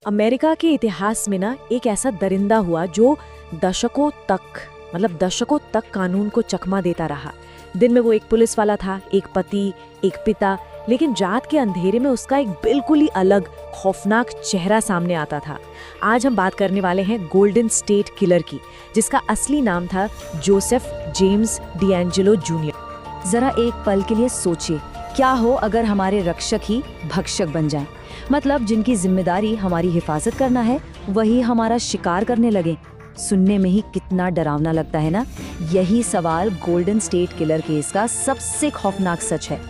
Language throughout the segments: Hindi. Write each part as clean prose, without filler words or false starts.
अमेरिका के इतिहास में ना एक ऐसा दरिंदा हुआ जो दशकों तक कानून को चकमा देता रहा। दिन में वो एक पुलिस वाला था, एक पति, एक पिता, लेकिन रात के अंधेरे में उसका एक बिल्कुल ही अलग खौफनाक चेहरा सामने आता था। आज हम बात करने वाले हैं गोल्डन स्टेट किलर की, जिसका असली नाम था जोसेफ जेम्स डिएंजेलो जूनियर। जरा एक पल के लिए सोचिए, क्या हो अगर हमारे रक्षक ही भक्षक बन जाएं? मतलब जिनकी जिम्मेदारी हमारी हिफाजत करना है, वही हमारा शिकार करने लगे। सुनने में ही कितना डरावना लगता है ना। यही सवाल गोल्डन स्टेट किलर केस का सबसे खौफनाक सच है।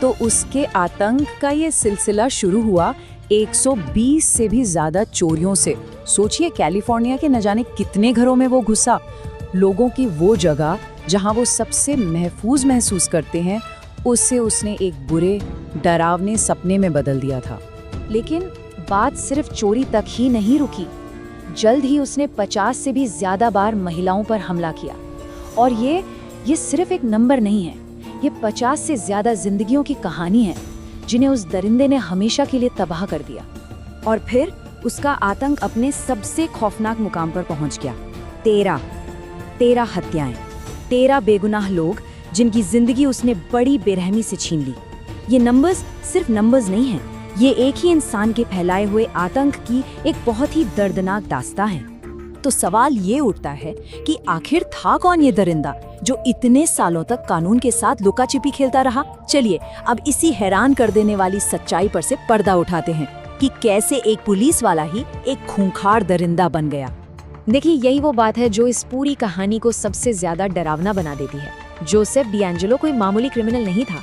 तो उसके आतंक का ये सिलसिला शुरू हुआ 120 से भी ज्यादा चोरियों से। सोचिए, कैलिफोर्निया के न जाने कितने घरों में वो घुसा। लोगों की वो जगह जहां वो सबसे महफूज महसूस करते हैं, उससे उसने एक बुरे डरावने सपने में बदल दिया था। लेकिन बात सिर्फ चोरी तक ही नहीं रुकी। जल्द ही उसने 50 से भी ज्यादा बार महिलाओं पर हमला किया। और ये सिर्फ एक नंबर नहीं है, ये 50 से ज्यादा जिंदगियों की कहानी है जिन्हें उस दरिंदे ने हमेशा के लिए तबाह कर दिया। और फिर उसका आतंक अपने सबसे खौफनाक मुकाम पर पहुंच गया। 13 हत्याएं, 13 बेगुनाह लोग जिनकी जिंदगी उसने बड़ी बेरहमी से छीन ली। ये नंबर्स सिर्फ नंबर्स नहीं हैं, ये एक ही इंसान के फैलाए हुए आतंक की एक बहुत ही दर्दनाक दास्तां है। तो सवाल ये उठता है कि आखिर था कौन ये दरिंदा जो इतने सालों तक कानून के साथ लुका छिपी खेलता रहा? चलिए अब इसी हैरान कर देने वाली सच्चाई पर से पर्दा उठाते हैं कि कैसे एक पुलिस वाला ही एक खूंखार दरिंदा बन गया। देखिए, यही वो बात है जो इस पूरी कहानी को सबसे ज्यादा डरावना बना देती है। जोसेफ डिएंजेलो कोई मामूली क्रिमिनल नहीं था।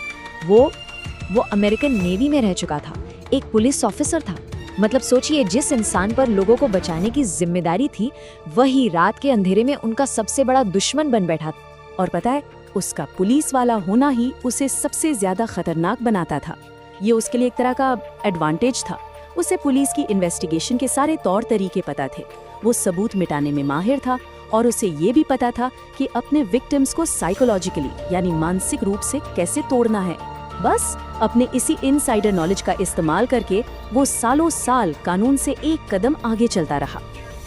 वो अमेरिकन नेवी में रह चुका था, एक पुलिस ऑफिसर था। मतलब सोचिए, जिस इंसान पर लोगों को बचाने की जिम्मेदारी थी, वही रात के अंधेरे में उनका सबसे बड़ा दुश्मन बन बैठा था। और पता है, उसका पुलिस वाला होना ही उसे सबसे ज्यादा खतरनाक बनाता था। ये उसके लिए एक तरह का एडवांटेज था। उसे पुलिस की इन्वेस्टिगेशन के सारे तौर तरीके पता थे, वो सबूत मिटाने में माहिर था, और उसे ये भी पता था कि अपने विक्टिम्स को साइकोलॉजिकली यानी मानसिक रूप से कैसे तोड़ना है। बस अपने इसी इनसाइडर नॉलेज का इस्तेमाल करके वो सालों साल कानून से एक कदम आगे चलता रहा।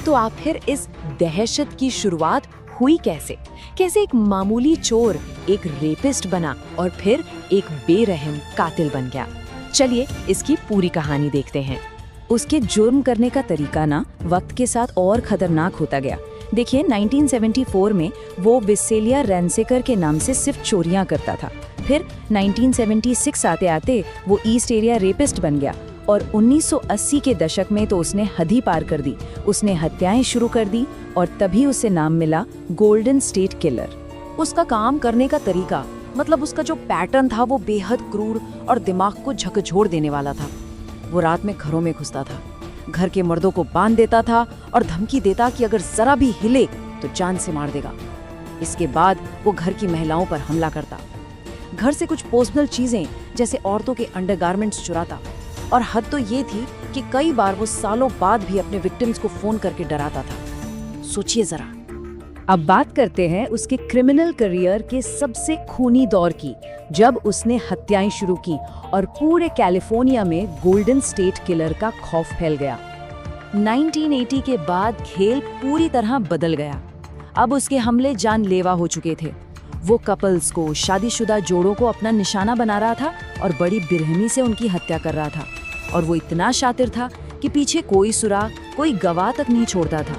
तो आखिर इस दहशत की शुरुआत हुई कैसे? कैसे एक मामूली चोर एक रेपिस्ट बना और फिर एक बेरहम कातिल बन गया? चलिए इसकी पूरी कहानी देखते हैं। उसके जुर्म करने का तरीका ना वक्त के साथ और खतरनाक होता गया। देखिए, 1974 में वो विसेलिया रेंसेकर के नाम से सिर्फ चोरियां करता था। फिर 1976 आते आते वो ईस्ट एरिया रेपिस्ट बन गया, और 1980 के दशक में तो उसने हद ही पार कर दी। उसने हत्याएं शुरू कर दी, और तभी उसे नाम मिला गोल्डन स्टेट किलर। उसका काम करने का तरीका, मतलब उसका जो पैटर्न था, वो बेहद क्रूर और दिमाग को झकझोर देने वाला था। वो रात में घरों में घुसता था, घर के मर्दों को बांध देता था और धमकी देता कि अगर जरा भी हिले तो जान से मार देगा। इसके बाद वो घर की महिलाओं पर हमला करता, घर से कुछ पर्सनल चीजें जैसे औरतों के अंडरगारमेंट्स चुराता, और हद तो ये थी कि कई बार वो सालों बाद भी अपने विक्टिम्स को फोन करके डराता था। सोचिए जरा। अब बात करते हैं उसके क्रिमिनल करियर के सबसे खूनी दौर की, जब उसने हत्याएं शुरू की और पूरे कैलिफोर्निया में गोल्डन स्टेट किलर का खौफ फैल गया। 1980 के बाद खेल पूरी तरह बदल गया। अब उसके हमले जानलेवा हो चुके थे। वो कपल्स को, शादीशुदा जोड़ों को अपना निशाना बना रहा था और बड़ी बेरहमी से उनकी हत्या कर रहा था। और वो इतना शातिर था कि पीछे कोई सुराग, कोई गवाह तक नहीं छोड़ता था।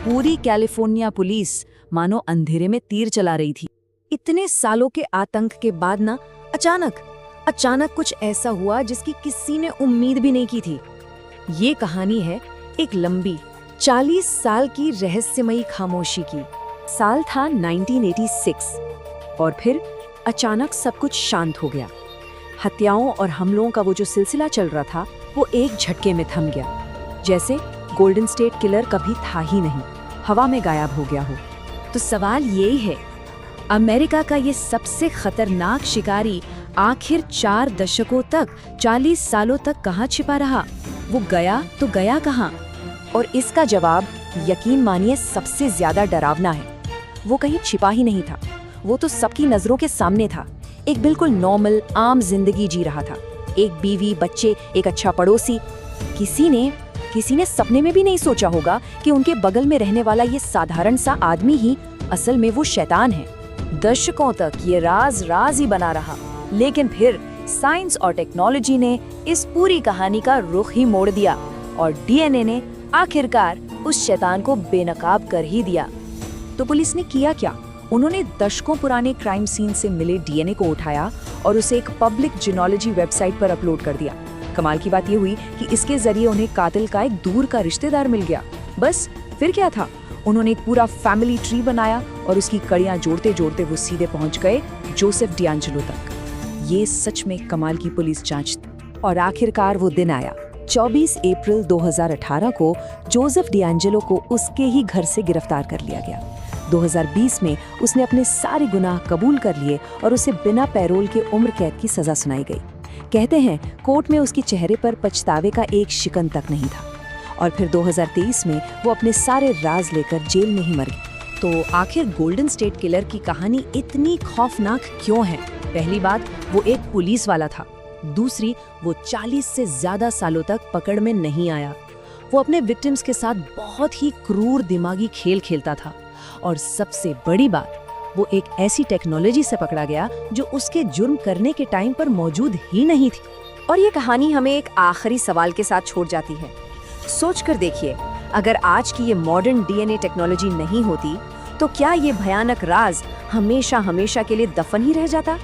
पूरी कैलिफोर्निया पुलिस मानो अंधेरे में तीर चला रही थी। इतने सालों के आतंक के बाद ना अचानक कुछ ऐसा हुआ जिसकी किसी ने उम्मीद भी नहीं की थी। ये कहानी है एक लंबी 40 साल की रहस्यमयी खामोशी की। साल था 1986, और फिर अचानक सब कुछ शांत हो गया। हत्याओं और हमलों का वो जो सिलसिला चल रहा था, वो एक झटके में थम गया, जैसे गोल्डन स्टेट किलर कभी था ही नहीं, हवा में गायब हो गया हो। तो सवाल यही है, अमेरिका का ये सबसे खतरनाक शिकारी आखिर 4 दशकों तक, 40 सालों तक कहाँ छिपा रहा? वो गया तो गया कहाँ? और इसका जवाब यकीन मानिए सबसे ज्यादा डरावना है। वो कहीं छिपा ही नहीं था, वो तो सबकी नजरों के सामने था। एक बिल्कुल नॉर्मल आम जिंदगी जी रहा था, एक बीवी, बच्चे, एक अच्छा पड़ोसी। किसी ने किसी ने सपने में भी नहीं सोचा होगा कि उनके बगल में रहने वाला ये साधारण सा आदमी ही असल में वो शैतान है। दशकों तक ये राज राज ही बना रहा, लेकिन फिर साइंस और टेक्नोलॉजी ने इस पूरी कहानी का रुख ही मोड़ दिया और डीएनए ने आखिरकार उस शैतान को बेनकाब कर ही दिया। तो पुलिस ने किया क्या? उन्होंने दशकों पुराने क्राइम सीन से मिले डीएनए को उठाया और उसे एक पब्लिक जीनोलॉजी वेबसाइट पर अपलोड कर दिया। कमाल की बात ये हुई कि इसके जरिए उन्हें कातिल का एक दूर का रिश्तेदार मिल गया। बस फिर क्या था, उन्होंने एक पूरा फैमिली ट्री बनाया और उसकी कड़ियां जोड़ते जोड़ते वो सीधे पहुंच गए जोसेफ डिएंजेलो तक। ये सच में कमाल की पुलिस जांच थी। और आखिरकार वो दिन आया। 24 अप्रैल 2018 को जोसेफ डिएंजेलो को उसके ही घर से गिरफ्तार कर लिया गया। 2020 में उसने अपने सारे गुनाह कबूल कर लिए और उसे बिना पैरोल के उम्र कैद की सजा सुनाई गई। कहते हैं कोर्ट में उसके चेहरे पर पछतावे का एक शिकन तक नहीं था। और फिर 2023 में वो अपने सारे राज लेकर जेल में ही मर गई। तो आखिर गोल्डन स्टेट किलर की कहानी इतनी खौफनाक क्यों है? पहली बात, वो एक पुलिस वाला था। दूसरी, वो 40 से ज्यादा सालों तक पकड़ में नहीं आया। वो अपने विक्टिम्स के साथ बहुत ही क्रूर दिमागी खेल खेलता था। और सबसे बड़ी बात, वो एक ऐसी टेक्नोलॉजी से पकड़ा गया जो उसके जुर्म करने के टाइम पर मौजूद ही नहीं थी। और ये कहानी हमें एक आखिरी सवाल के साथ छोड़ जाती है। सोच कर देखिए, अगर आज की ये मॉडर्न डीएनए टेक्नोलॉजी नहीं होती तो क्या ये भयानक राज हमेशा हमेशा के लिए दफन ही रह जाता?